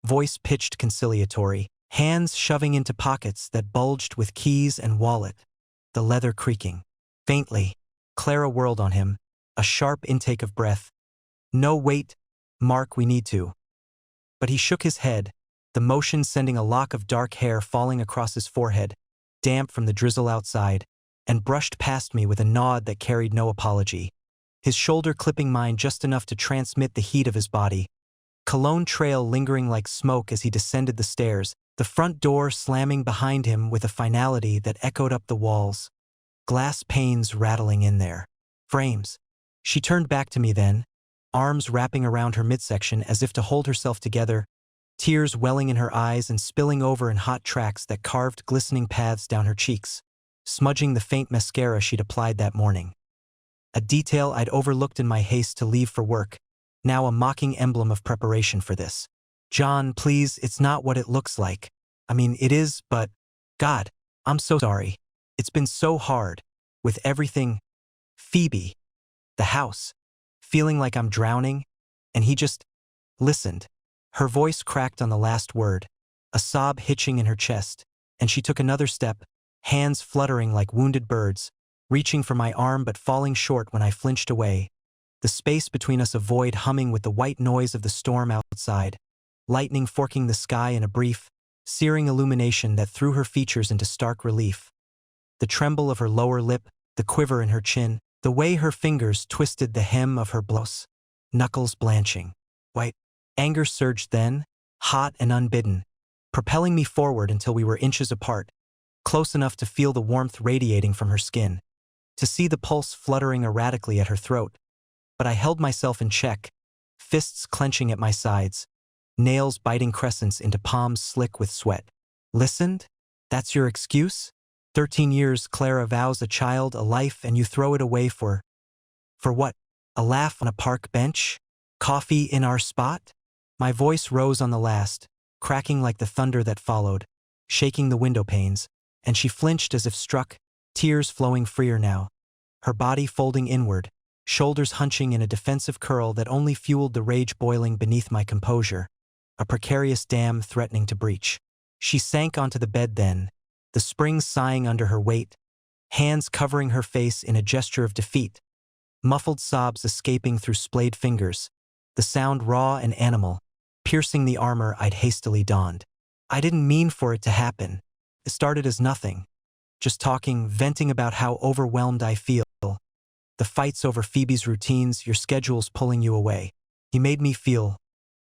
voice pitched conciliatory, hands shoving into pockets that bulged with keys and wallet, the leather creaking. Faintly, Clara whirled on him, a sharp intake of breath. "No, wait, Mark, we need to." But he shook his head, the motion sending a lock of dark hair falling across his forehead, damp from the drizzle outside, and brushed past me with a nod that carried no apology, his shoulder clipping mine just enough to transmit the heat of his body. Cologne trail lingering like smoke as he descended the stairs, the front door slamming behind him with a finality that echoed up the walls, glass panes rattling in there. Frames. She turned back to me then, arms wrapping around her midsection as if to hold herself together, tears welling in her eyes and spilling over in hot tracks that carved glistening paths down her cheeks, smudging the faint mascara she'd applied that morning. A detail I'd overlooked in my haste to leave for work, now a mocking emblem of preparation for this. "John, please, it's not what it looks like. I mean, it is, but God, I'm so sorry. It's been so hard, with everything. Phoebe, the house, feeling like I'm drowning," and he just listened. Her voice cracked on the last word, a sob hitching in her chest, and she took another step, hands fluttering like wounded birds, reaching for my arm but falling short when I flinched away, the space between us a void humming with the white noise of the storm outside, lightning forking the sky in a brief, searing illumination that threw her features into stark relief. The tremble of her lower lip, the quiver in her chin, the way her fingers twisted the hem of her blouse, knuckles blanching. White. Anger surged then, hot and unbidden, propelling me forward until we were inches apart, close enough to feel the warmth radiating from her skin, to see the pulse fluttering erratically at her throat. But I held myself in check, fists clenching at my sides, nails biting crescents into palms slick with sweat. "Listened? That's your excuse? 13 years Clara vows a child, a life, and you throw it away for what? A laugh on a park bench? Coffee in our spot?" My voice rose on the last, cracking like the thunder that followed, shaking the window panes, and she flinched as if struck, tears flowing freer now, her body folding inward, shoulders hunching in a defensive curl that only fueled the rage boiling beneath my composure, a precarious dam threatening to breach. She sank onto the bed then, the springs sighing under her weight, hands covering her face in a gesture of defeat, muffled sobs escaping through splayed fingers, the sound raw and animal, piercing the armor I'd hastily donned. I didn't mean for it to happen. It started as nothing, just talking, venting about how overwhelmed I feel. The fights over Phoebe's routines, your schedules pulling you away. He made me feel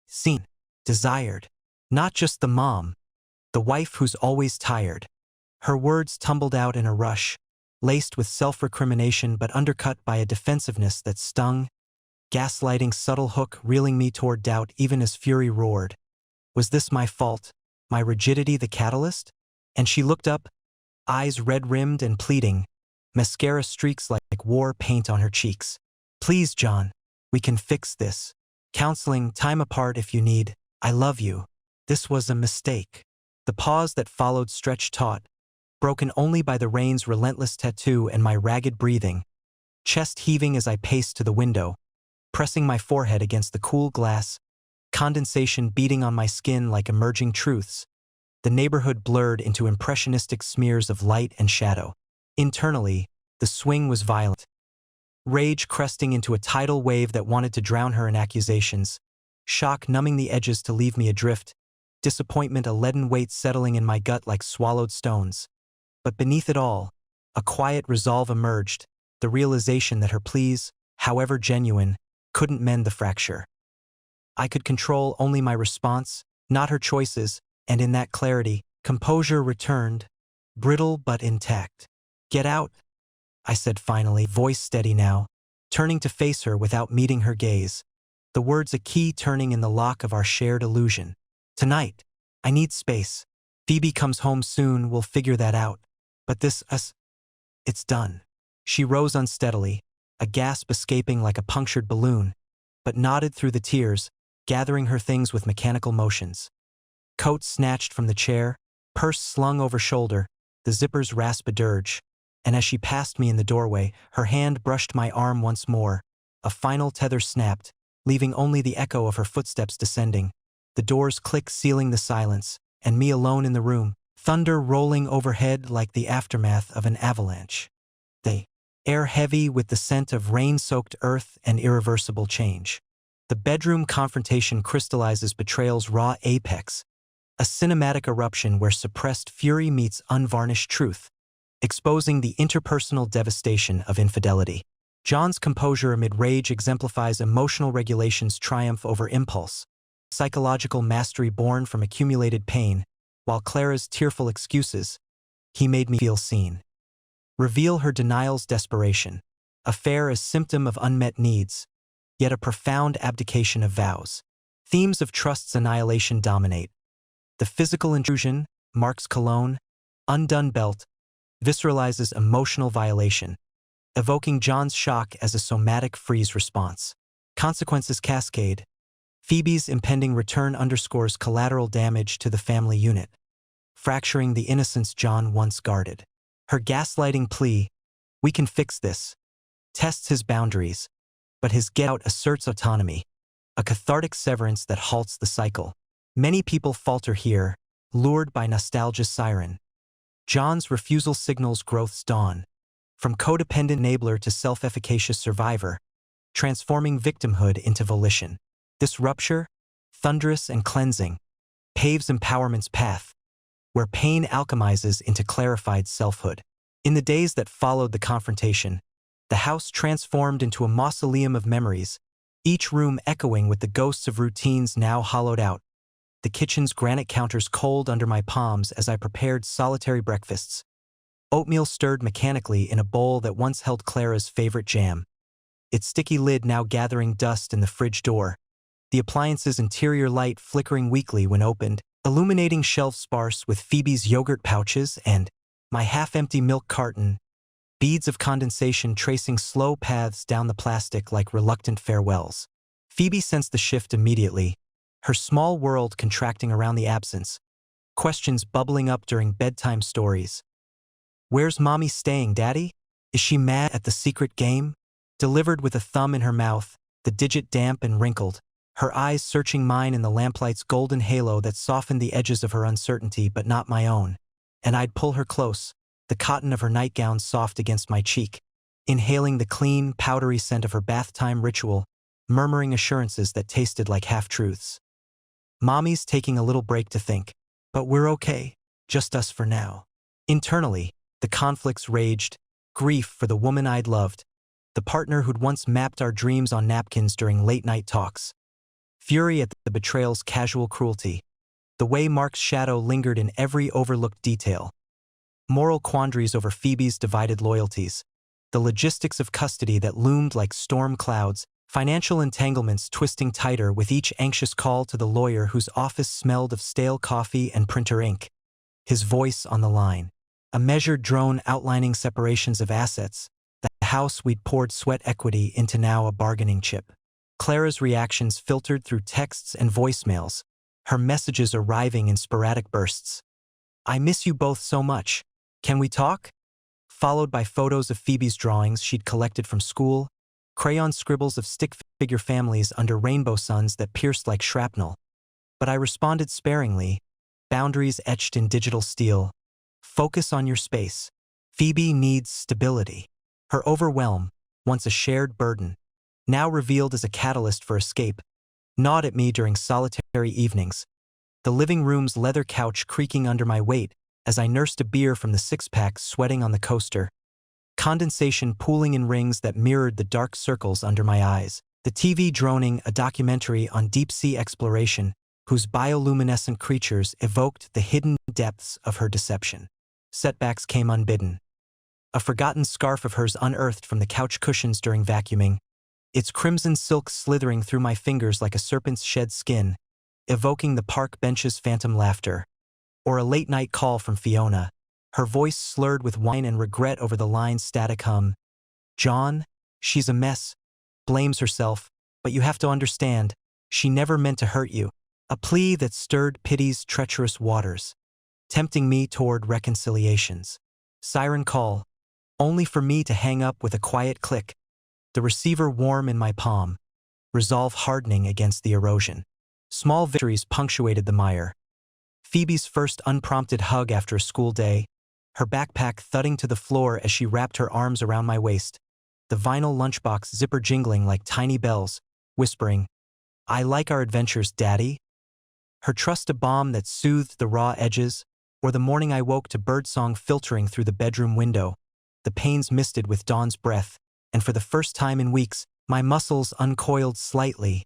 seen, desired. Not just the mom, the wife who's always tired. Her words tumbled out in a rush, laced with self-recrimination but undercut by a defensiveness that stung, gaslighting subtle hook reeling me toward doubt even as fury roared. Was this my fault, my rigidity the catalyst? And she looked up, eyes red-rimmed and pleading, mascara streaks like war paint on her cheeks. "Please, John, we can fix this. Counseling, time apart if you need. I love you. This was a mistake." The pause that followed stretched taut, broken only by the rain's relentless tattoo and my ragged breathing, chest heaving as I paced to the window, pressing my forehead against the cool glass, condensation beating on my skin like emerging truths, the neighborhood blurred into impressionistic smears of light and shadow. Internally, the swing was violent, rage cresting into a tidal wave that wanted to drown her in accusations, shock numbing the edges to leave me adrift, disappointment a leaden weight settling in my gut like swallowed stones. But beneath it all, a quiet resolve emerged, the realization that her pleas, however genuine, couldn't mend the fracture. I could control only my response, not her choices, and in that clarity, composure returned, brittle but intact. "Get out," I said finally, voice steady now, turning to face her without meeting her gaze, the words a key turning in the lock of our shared illusion. "Tonight, I need space. Phoebe comes home soon, we'll figure that out. But it's done." She rose unsteadily, a gasp escaping like a punctured balloon, but nodded through the tears, gathering her things with mechanical motions. Coat snatched from the chair, purse slung over shoulder, the zippers rasp a dirge, and as she passed me in the doorway, her hand brushed my arm once more. A final tether snapped, leaving only the echo of her footsteps descending. The doors click sealing the silence, and me alone in the room, thunder rolling overhead like the aftermath of an avalanche. The air heavy with the scent of rain-soaked earth and irreversible change. The bedroom confrontation crystallizes betrayal's raw apex, a cinematic eruption where suppressed fury meets unvarnished truth, exposing the interpersonal devastation of infidelity. John's composure amid rage exemplifies emotional regulation's triumph over impulse, psychological mastery born from accumulated pain, while Clara's tearful excuses, "He made me feel seen," reveal her denial's desperation, a fair as symptom of unmet needs, yet a profound abdication of vows. Themes of trust's annihilation dominate. The physical intrusion, Mark's cologne, undone belt, visceralizes emotional violation, evoking John's shock as a somatic freeze response. Consequences cascade. Phoebe's impending return underscores collateral damage to the family unit, fracturing the innocence John once guarded. Her gaslighting plea, "We can fix this," tests his boundaries, but his get-out asserts autonomy, a cathartic severance that halts the cycle. Many people falter here, lured by nostalgia's siren. John's refusal signals growth's dawn, from codependent enabler to self-efficacious survivor, transforming victimhood into volition. This rupture, thunderous and cleansing, paves empowerment's path, where pain alchemizes into clarified selfhood. In the days that followed the confrontation, the house transformed into a mausoleum of memories, each room echoing with the ghosts of routines now hollowed out. The kitchen's granite counters cold under my palms as I prepared solitary breakfasts. Oatmeal stirred mechanically in a bowl that once held Clara's favorite jam, its sticky lid now gathering dust in the fridge door, the appliance's interior light flickering weakly when opened, illuminating shelves sparse with Phoebe's yogurt pouches and my half-empty milk carton, beads of condensation tracing slow paths down the plastic like reluctant farewells. Phoebe sensed the shift immediately, her small world contracting around the absence, questions bubbling up during bedtime stories. "Where's Mommy staying, Daddy? Is she mad at the secret game?" Delivered with a thumb in her mouth, the digit damp and wrinkled, her eyes searching mine in the lamplight's golden halo that softened the edges of her uncertainty but not my own. And I'd pull her close, the cotton of her nightgown soft against my cheek, inhaling the clean, powdery scent of her bath-time ritual, murmuring assurances that tasted like half-truths. "Mommy's taking a little break to think, but we're okay, just us for now." Internally, the conflicts raged, grief for the woman I'd loved, the partner who'd once mapped our dreams on napkins during late-night talks, fury at the betrayal's casual cruelty, the way Mark's shadow lingered in every overlooked detail, moral quandaries over Phoebe's divided loyalties, the logistics of custody that loomed like storm clouds, financial entanglements twisting tighter with each anxious call to the lawyer whose office smelled of stale coffee and printer ink, his voice on the line, a measured drone outlining separations of assets, the house we'd poured sweat equity into now a bargaining chip. Clara's reactions filtered through texts and voicemails, her messages arriving in sporadic bursts. "I miss you both so much. Can we talk?" Followed by photos of Phoebe's drawings she'd collected from school, crayon scribbles of stick figure families under rainbow suns that pierced like shrapnel. But I responded sparingly, boundaries etched in digital steel. "Focus on your space. Phoebe needs stability." Her overwhelm, once a shared burden, now revealed as a catalyst for escape, gnawed at me during solitary evenings, the living room's leather couch creaking under my weight as I nursed a beer from the six-pack sweating on the coaster, condensation pooling in rings that mirrored the dark circles under my eyes, the TV droning a documentary on deep-sea exploration whose bioluminescent creatures evoked the hidden depths of her deception. Setbacks came unbidden. A forgotten scarf of hers unearthed from the couch cushions during vacuuming, its crimson silk slithering through my fingers like a serpent's shed skin, evoking the park bench's phantom laughter. Or a late-night call from Fiona, her voice slurred with wine and regret over the line's static hum. "John, she's a mess, blames herself, but you have to understand, she never meant to hurt you." A plea that stirred pity's treacherous waters, tempting me toward reconciliations. Siren call, only for me to hang up with a quiet click, the receiver warm in my palm, resolve hardening against the erosion. Small victories punctuated the mire. Phoebe's first unprompted hug after a school day, her backpack thudding to the floor as she wrapped her arms around my waist, the vinyl lunchbox zipper jingling like tiny bells, whispering, "I like our adventures, Daddy." Her trust a balm that soothed the raw edges, or the morning I woke to birdsong filtering through the bedroom window, the pains misted with dawn's breath, and for the first time in weeks, my muscles uncoiled slightly,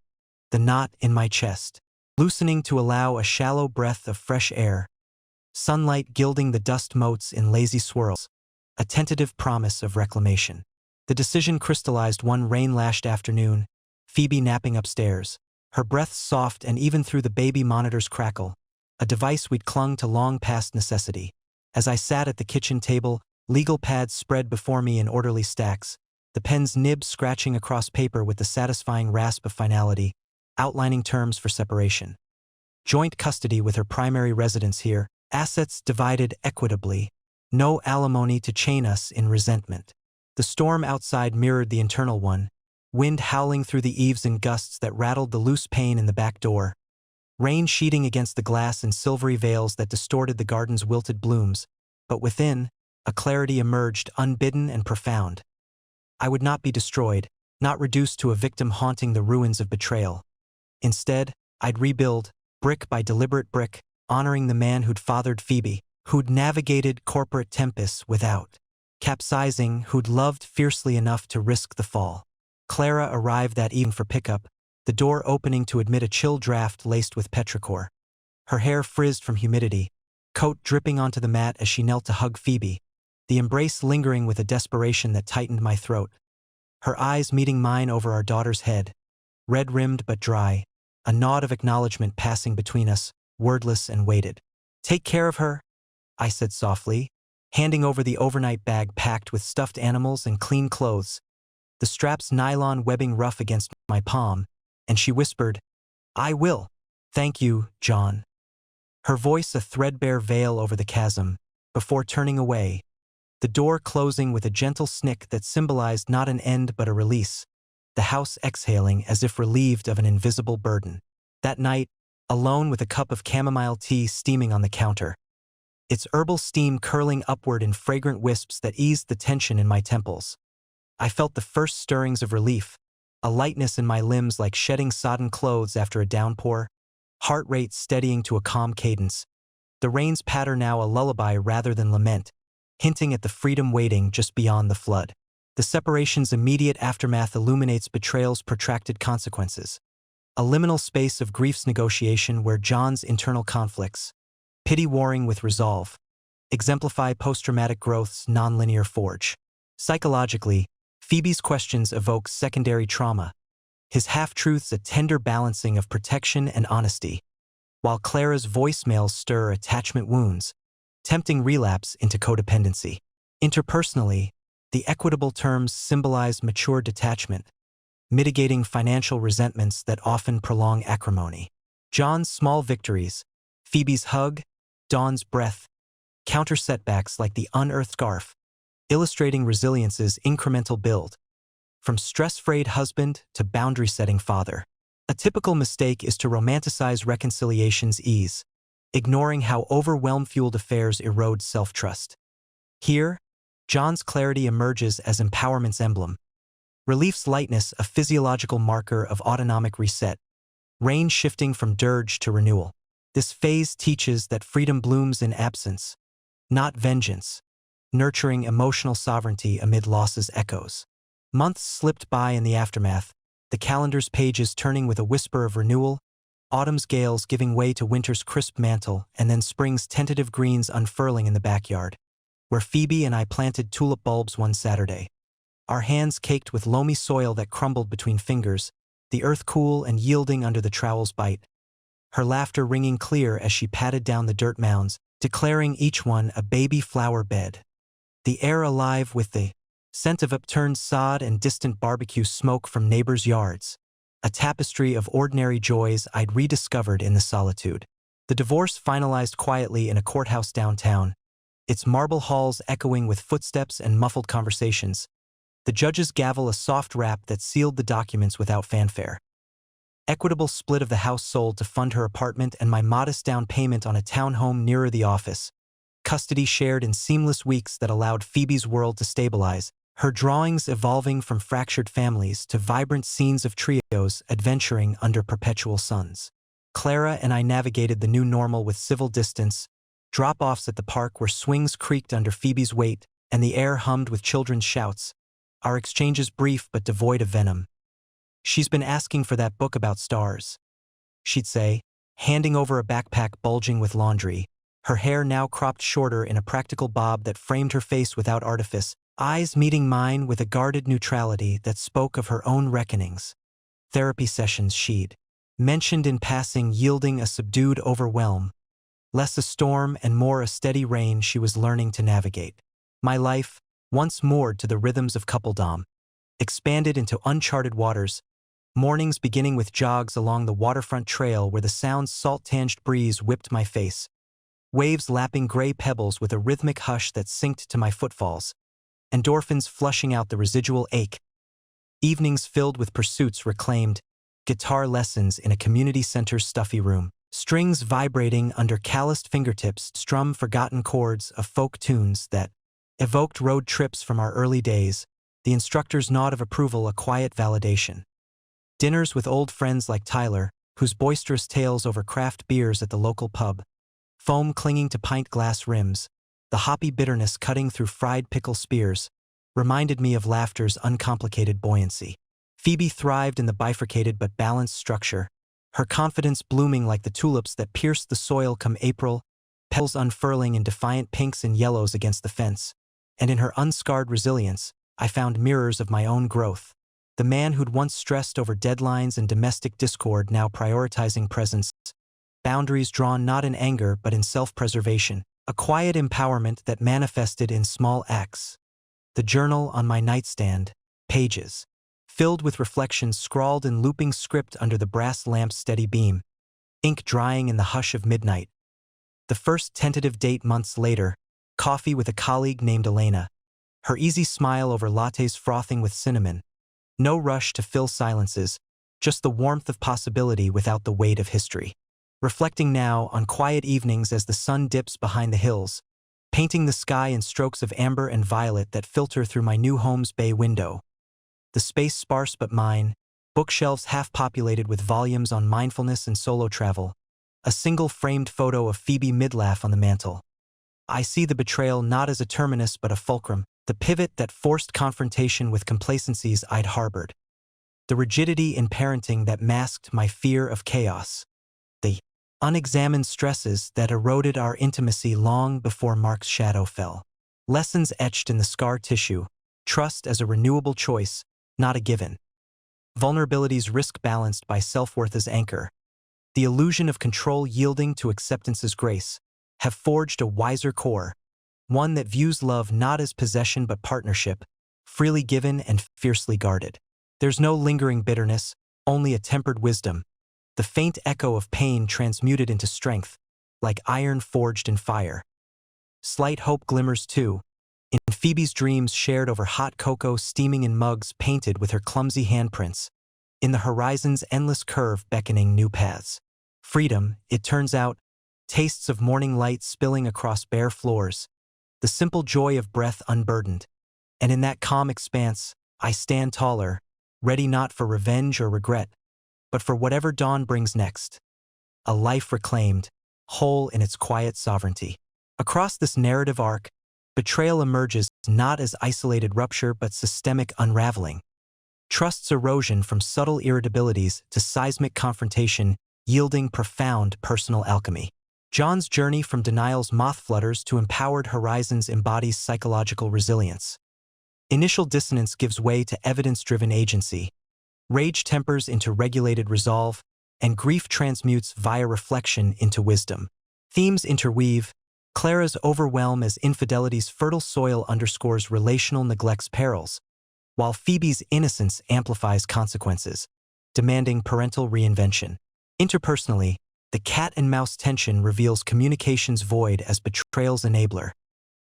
the knot in my chest, loosening to allow a shallow breath of fresh air, sunlight gilding the dust motes in lazy swirls, a tentative promise of reclamation. The decision crystallized one rain-lashed afternoon, Phoebe napping upstairs, her breath soft and even through the baby monitor's crackle, a device we'd clung to long past necessity. As I sat at the kitchen table, legal pads spread before me in orderly stacks, the pen's nib scratching across paper with the satisfying rasp of finality, outlining terms for separation. Joint custody with her primary residence here, assets divided equitably, no alimony to chain us in resentment. The storm outside mirrored the internal one, wind howling through the eaves in gusts that rattled the loose pane in the back door, rain sheeting against the glass in silvery veils that distorted the garden's wilted blooms, but within, a clarity emerged unbidden and profound. I would not be destroyed, not reduced to a victim haunting the ruins of betrayal. Instead, I'd rebuild, brick by deliberate brick, honoring the man who'd fathered Phoebe, who'd navigated corporate tempests without capsizing, who'd loved fiercely enough to risk the fall. Clara arrived that evening for pickup, the door opening to admit a chill draft laced with petrichor. Her hair frizzed from humidity, coat dripping onto the mat as she knelt to hug Phoebe, the embrace lingering with a desperation that tightened my throat. Her eyes meeting mine over our daughter's head, red-rimmed but dry, a nod of acknowledgement passing between us, wordless and weighted. "Take care of her," I said softly, handing over the overnight bag packed with stuffed animals and clean clothes, the strap's nylon webbing rough against my palm, and she whispered, "I will. Thank you, John." Her voice a threadbare veil over the chasm, before turning away, the door closing with a gentle snick that symbolized not an end but a release, the house exhaling as if relieved of an invisible burden. That night, alone with a cup of chamomile tea steaming on the counter, its herbal steam curling upward in fragrant wisps that eased the tension in my temples. I felt the first stirrings of relief, a lightness in my limbs like shedding sodden clothes after a downpour, heart rate steadying to a calm cadence, the rain's patter now a lullaby rather than lament, hinting at the freedom waiting just beyond the flood. The separation's immediate aftermath illuminates betrayal's protracted consequences, a liminal space of grief's negotiation where John's internal conflicts, pity warring with resolve, exemplify post-traumatic growth's nonlinear forge. Psychologically, Phoebe's questions evoke secondary trauma, his half-truths a tender balancing of protection and honesty, while Clara's voicemails stir attachment wounds, tempting relapse into codependency. Interpersonally, the equitable terms symbolize mature detachment, mitigating financial resentments that often prolong acrimony. John's small victories, Phoebe's hug, Dawn's breath, counter setbacks like the unearthed scarf, illustrating resilience's incremental build, from stress-frayed husband to boundary-setting father. A typical mistake is to romanticize reconciliation's ease, ignoring how overwhelm-fueled affairs erode self-trust. Here, John's clarity emerges as empowerment's emblem, relief's lightness a physiological marker of autonomic reset, rain shifting from dirge to renewal. This phase teaches that freedom blooms in absence, not vengeance, nurturing emotional sovereignty amid loss's echoes. Months slipped by in the aftermath, the calendar's pages turning with a whisper of renewal, autumn's gales giving way to winter's crisp mantle, and then spring's tentative greens unfurling in the backyard, where Phoebe and I planted tulip bulbs one Saturday. Our hands caked with loamy soil that crumbled between fingers, the earth cool and yielding under the trowel's bite. Her laughter ringing clear as she patted down the dirt mounds, declaring each one a baby flower bed. The air alive with the scent of upturned sod and distant barbecue smoke from neighbors' yards, a tapestry of ordinary joys I'd rediscovered in the solitude. The divorce finalized quietly in a courthouse downtown, its marble halls echoing with footsteps and muffled conversations. The judge's gavel a soft rap that sealed the documents without fanfare. Equitable split of the house sold to fund her apartment and my modest down payment on a townhome nearer the office. Custody shared in seamless weeks that allowed Phoebe's world to stabilize, her drawings evolving from fractured families to vibrant scenes of trios adventuring under perpetual suns. Clara and I navigated the new normal with civil distance, drop-offs at the park where swings creaked under Phoebe's weight and the air hummed with children's shouts, our exchanges brief but devoid of venom. "She's been asking for that book about stars," she'd say, handing over a backpack bulging with laundry, her hair now cropped shorter in a practical bob that framed her face without artifice, eyes meeting mine with a guarded neutrality that spoke of her own reckonings. Therapy sessions she'd mentioned in passing yielding a subdued overwhelm, less a storm and more a steady rain she was learning to navigate. My life, once moored to the rhythms of coupledom, expanded into uncharted waters, mornings beginning with jogs along the waterfront trail where the sound's salt-tinged breeze whipped my face, waves lapping gray pebbles with a rhythmic hush that synced to my footfalls, endorphins flushing out the residual ache, evenings filled with pursuits reclaimed, guitar lessons in a community center's stuffy room, strings vibrating under calloused fingertips strum forgotten chords of folk tunes that evoked road trips from our early days, the instructor's nod of approval a quiet validation. Dinners with old friends like Tyler, whose boisterous tales over craft beers at the local pub, foam clinging to pint glass rims, the hoppy bitterness cutting through fried pickle spears, reminded me of laughter's uncomplicated buoyancy. Phoebe thrived in the bifurcated but balanced structure, her confidence blooming like the tulips that pierced the soil come April, petals unfurling in defiant pinks and yellows against the fence, and in her unscarred resilience, I found mirrors of my own growth. The man who'd once stressed over deadlines and domestic discord now prioritizing presence, boundaries drawn not in anger but in self-preservation, a quiet empowerment that manifested in small acts. The journal on my nightstand, pages, filled with reflections scrawled in looping script under the brass lamp's steady beam, ink drying in the hush of midnight. The first tentative date months later, coffee with a colleague named Elena, her easy smile over lattes frothing with cinnamon. No rush to fill silences, just the warmth of possibility without the weight of history. Reflecting now on quiet evenings as the sun dips behind the hills, painting the sky in strokes of amber and violet that filter through my new home's bay window. The space sparse but mine, bookshelves half-populated with volumes on mindfulness and solo travel, a single framed photo of Phoebe mid-laugh on the mantel. I see the betrayal not as a terminus but a fulcrum, the pivot that forced confrontation with complacencies I'd harbored. The rigidity in parenting that masked my fear of chaos. The unexamined stresses that eroded our intimacy long before Mark's shadow fell. Lessons etched in the scar tissue, trust as a renewable choice, not a given. Vulnerabilities risk-balanced by self-worth as anchor. The illusion of control yielding to acceptance's grace, have forged a wiser core, one that views love not as possession but partnership, freely given and fiercely guarded. There's no lingering bitterness, only a tempered wisdom, the faint echo of pain transmuted into strength, like iron forged in fire. Slight hope glimmers too, in Phoebe's dreams shared over hot cocoa steaming in mugs painted with her clumsy handprints, in the horizon's endless curve beckoning new paths. Freedom, it turns out, tastes of morning light spilling across bare floors, the simple joy of breath unburdened, and in that calm expanse, I stand taller, ready not for revenge or regret, but for whatever dawn brings next. A life reclaimed, whole in its quiet sovereignty. Across this narrative arc, betrayal emerges not as isolated rupture but systemic unraveling. Trust's erosion from subtle irritabilities to seismic confrontation, yielding profound personal alchemy. John's journey from denial's moth flutters to empowered horizons embodies psychological resilience. Initial dissonance gives way to evidence-driven agency. Rage tempers into regulated resolve, and grief transmutes via reflection into wisdom. Themes interweave. Clara's overwhelm as infidelity's fertile soil underscores relational neglect's perils, while Phoebe's innocence amplifies consequences, demanding parental reinvention. Interpersonally, the cat-and-mouse tension reveals communication's void as betrayal's enabler.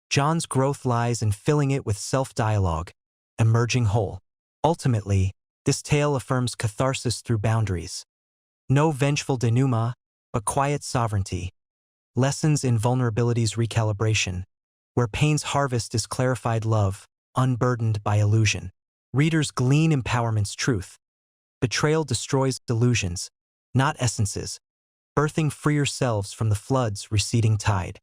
John's growth lies in filling it with self-dialogue, emerging whole. Ultimately, this tale affirms catharsis through boundaries. No vengeful denouement, but quiet sovereignty. Lessons in vulnerability's recalibration, where pain's harvest is clarified love, unburdened by illusion. Readers glean empowerment's truth. Betrayal destroys illusions, not essences, birthing freer selves from the flood's receding tide.